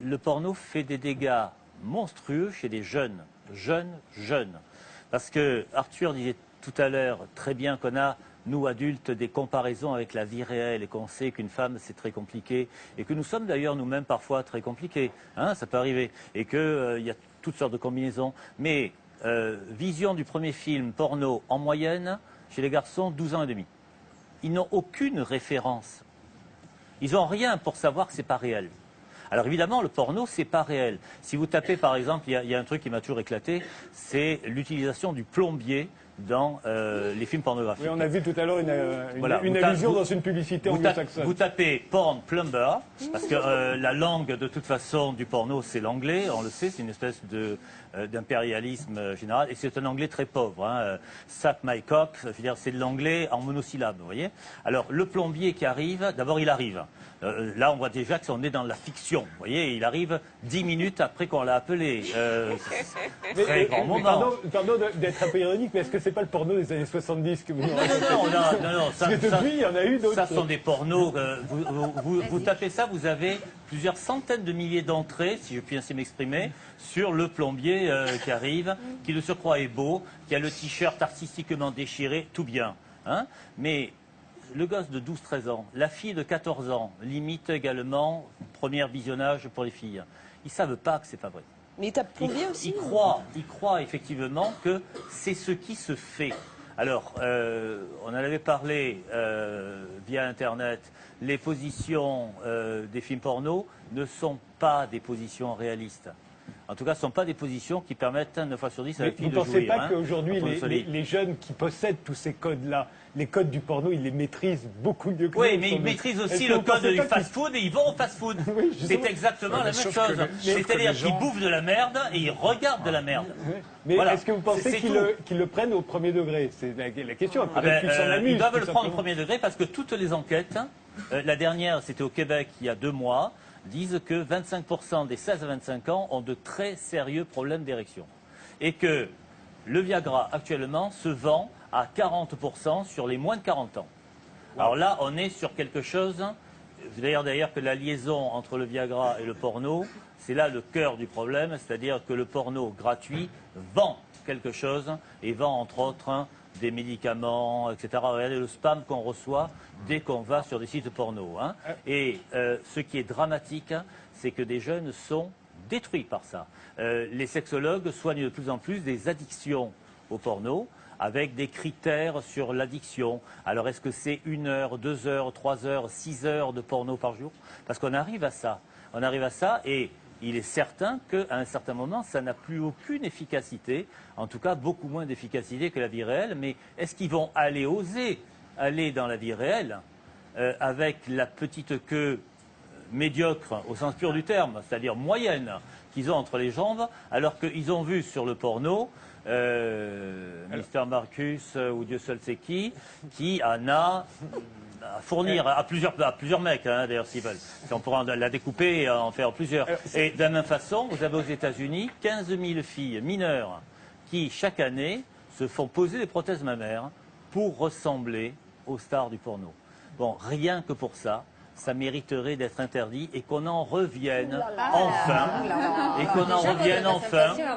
le porno fait des dégâts monstrueux chez les jeunes. Parce que Arthur disait tout à l'heure très bien qu'on a, nous adultes, des comparaisons avec la vie réelle et qu'on sait qu'une femme c'est très compliqué et que nous sommes d'ailleurs nous-mêmes parfois très compliqués, hein, ça peut arriver, et qu'il y a toutes sortes de combinaisons. Mais vision du premier film porno en moyenne chez les garçons 12 ans et demi. Ils n'ont aucune référence. Ils n'ont rien pour savoir que ce n'est pas réel. Alors évidemment, le porno, c'est pas réel. Si vous tapez, par exemple, il y a un truc qui m'a toujours éclaté, c'est l'utilisation du plombier dans les films pornographiques. Oui, on a vu tout à l'heure une allusion dans une publicité anglo-saxonne. Vous tapez porn plumber, parce que la langue, de toute façon, du porno, c'est l'anglais, on le sait, c'est une espèce d'impérialisme général, et c'est un anglais très pauvre. Hein. Suck my cock, c'est de l'anglais en monosyllabe, vous voyez. Alors, le plombier qui arrive, d'abord, il arrive. Là, on voit déjà qu'on est dans la fiction. Vous voyez, il arrive 10 minutes après qu'on l'a appelé. Très grand moment. Pardon d'être un peu ironique, mais est-ce que c'est pas le porno des années 70 que vous nous racontez? Non. Parce que depuis, il y en a eu d'autres. Ça sont des pornos. Vous tapez ça, vous avez plusieurs centaines de milliers d'entrées, si je puis ainsi m'exprimer, sur le plombier qui arrive, qui de surcroît est beau, qui a le t-shirt artistiquement déchiré, tout bien. Hein, mais le gosse de 12-13 ans, la fille de 14 ans, limite également, premier visionnage pour les filles. Ils ne savent pas que c'est pas vrai. Mais il tape plombier aussi. Ils croient effectivement que c'est ce qui se fait. Alors, on en avait parlé via Internet, les positions des films porno ne sont pas des positions réalistes. En tout cas, ce ne sont pas des positions qui permettent 9 fois sur 10 à la fille de jouir. Vous ne pensez pas qu'aujourd'hui, les jeunes qui possèdent tous ces codes-là, les codes du porno, ils les maîtrisent beaucoup mieux que nous? Oui, mais ils maîtrisent aussi le code du fast-food et ils vont au fast-food. Oui, c'est exactement la même chose. C'est-à-dire qu'ils bouffent de la merde et ils regardent de la merde. Mais voilà. Est-ce que vous pensez qu'ils le prennent au premier degré? C'est la question. Ils doivent le prendre au premier degré parce que toutes les enquêtes, la dernière c'était au Québec il y a 2 mois, disent que 25% des 16 à 25 ans ont de très sérieux problèmes d'érection. Et que le Viagra, actuellement, se vend à 40% sur les moins de 40 ans. Alors là, on est sur quelque chose, vous allez dire d'ailleurs que la liaison entre le Viagra et le porno, c'est là le cœur du problème, c'est-à-dire que le porno gratuit vend quelque chose et vend entre autres des médicaments, etc. Regardez le spam qu'on reçoit dès qu'on va sur des sites porno. Hein. Et ce qui est dramatique, c'est que des jeunes sont détruits par ça. Les sexologues soignent de plus en plus des addictions au porno avec des critères sur l'addiction. Alors est-ce que c'est 1 heure, 2 heures, 3 heures, 6 heures de porno par jour? Parce qu'on arrive à ça. On arrive à ça et il est certain qu'à un certain moment, ça n'a plus aucune efficacité, en tout cas beaucoup moins d'efficacité que la vie réelle. Mais est-ce qu'ils vont oser aller dans la vie réelle avec la petite queue médiocre au sens pur du terme, c'est-à-dire moyenne, qu'ils ont entre les jambes, alors qu'ils ont vu sur le porno Mister Marcus ou Dieu seul sait qui en a à fournir à plusieurs mecs, hein, d'ailleurs, s'ils veulent. On pourra la découper et en faire plusieurs. Et de la même façon, vous avez aux États-Unis 15 000 filles mineures qui, chaque année, se font poser des prothèses mammaires pour ressembler aux stars du porno. Bon, rien que pour ça, ça mériterait d'être interdit et qu'on en revienne enfin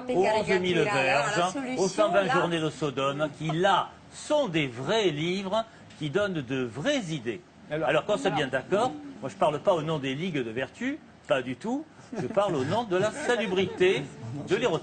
aux 11 000 verges, aux 120 journées de Sodome, qui là sont des vrais livres qui donnent de vraies idées. Alors qu'on soit bien d'accord, moi je ne parle pas au nom des ligues de vertu, pas du tout, je parle au nom de la salubrité de l'érotisme.